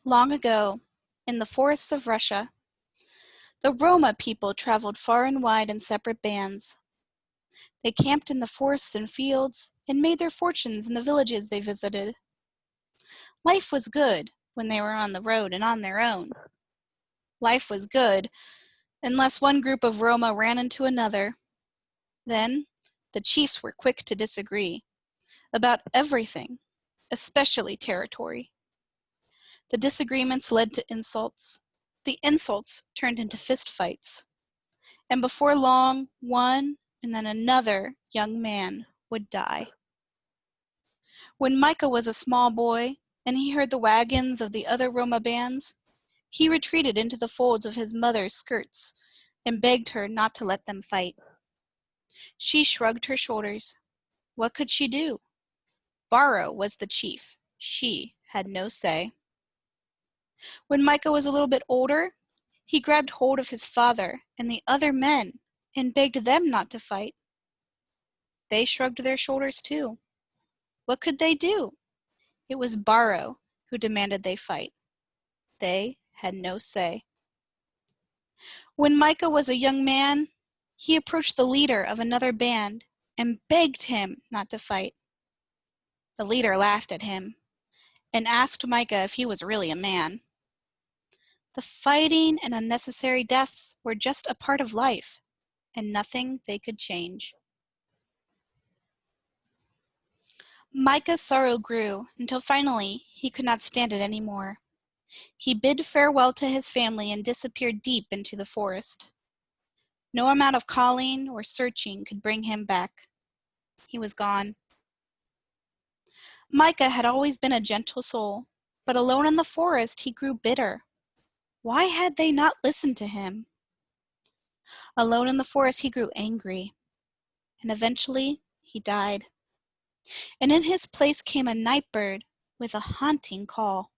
Long ago, in the forests of Russia, the Roma people traveled far and wide in separate bands. They camped in the forests and fields and made their fortunes in the villages they visited. Life was good when they were on the road and on their own. Life was good unless one group of Roma ran into another. Then, the chiefs were quick to disagree about everything, especially territory. The disagreements led to insults. The insults turned into fistfights. And before long, one and then another young man would die. When Micah was a small boy and he heard the wagons of the other Roma bands, he retreated into the folds of his mother's skirts and begged her not to let them fight. She shrugged her shoulders. What could she do? Baro was the chief. She had no say. When Micah was a little bit older, he grabbed hold of his father and the other men and begged them not to fight. They shrugged their shoulders too. What could they do? It was Baro who demanded they fight. They had no say. When Micah was a young man, he approached the leader of another band and begged him not to fight. The leader laughed at him and asked Micah if he was really a man. The fighting and unnecessary deaths were just a part of life, and nothing they could change. Micah's sorrow grew until finally he could not stand it anymore. He bid farewell to his family and disappeared deep into the forest. No amount of calling or searching could bring him back. He was gone. Micah had always been a gentle soul, but alone in the forest he grew bitter. Why had they not listened to him? Alone in the forest he grew angry, and eventually he died. And in his place came a night bird with a haunting call.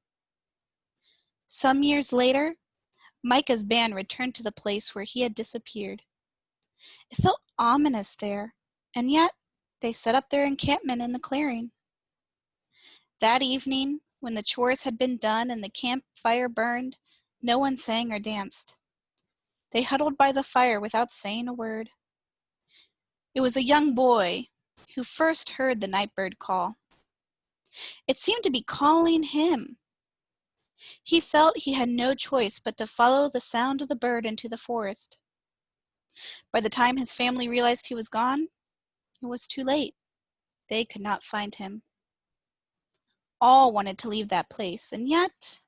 Some years later, Micah's band returned to the place where he had disappeared. It felt ominous there, and yet they set up their encampment in the clearing. That evening, when the chores had been done and the campfire burned, no one sang or danced. They huddled by the fire without saying a word. It was a young boy who first heard the night bird call. It seemed to be calling him. He felt he had no choice but to follow the sound of the bird into the forest. By the time his family realized he was gone, it was too late. They could not find him. All wanted to leave that place, and yet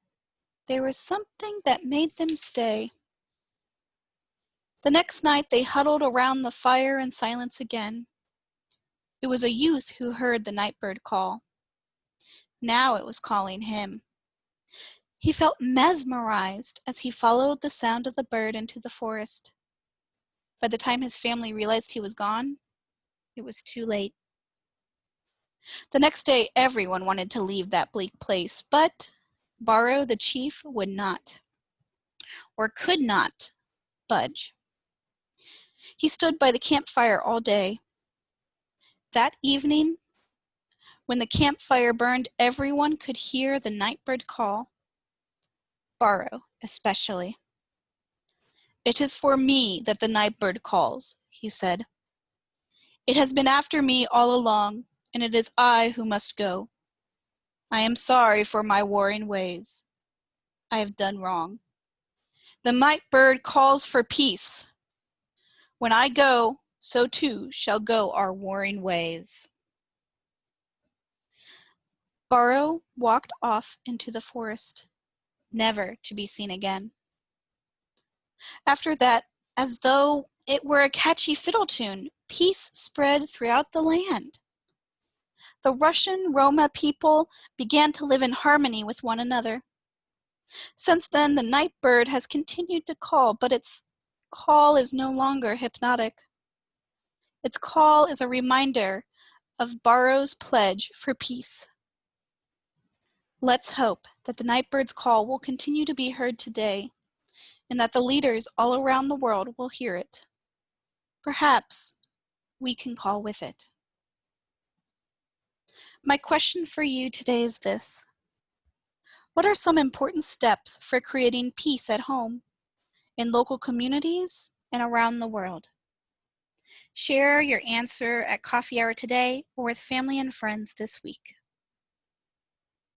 there was something that made them stay. The next night they huddled around the fire in silence again. It was a youth who heard the night bird call. Now it was calling him. He felt mesmerized as he followed the sound of the bird into the forest. By the time his family realized he was gone, it was too late. The next day, everyone wanted to leave that bleak place, but Baro the chief would not, or could not, budge. He stood by the campfire all day. That evening, when the campfire burned, everyone could hear the nightbird call. Baro, especially. "It is for me that the nightbird calls," he said. "It has been after me all along, and it is I who must go. I am sorry for my warring ways. I have done wrong. The nightbird calls for peace. When I go, so too shall go our warring ways." Baro walked off into the forest, never to be seen again. After that, as though it were a catchy fiddle tune, peace spread throughout the land. The Russian Roma people began to live in harmony with one another. Since then, the night bird has continued to call, but its call is no longer hypnotic. Its call is a reminder of Baro's pledge for peace. Let's hope that the night bird's call will continue to be heard today, and that the leaders all around the world will hear it. Perhaps we can call with it. My question for you today is this: What are some important steps for creating peace at home, in local communities, and around the world? Share your answer at coffee hour today or with family and friends this week.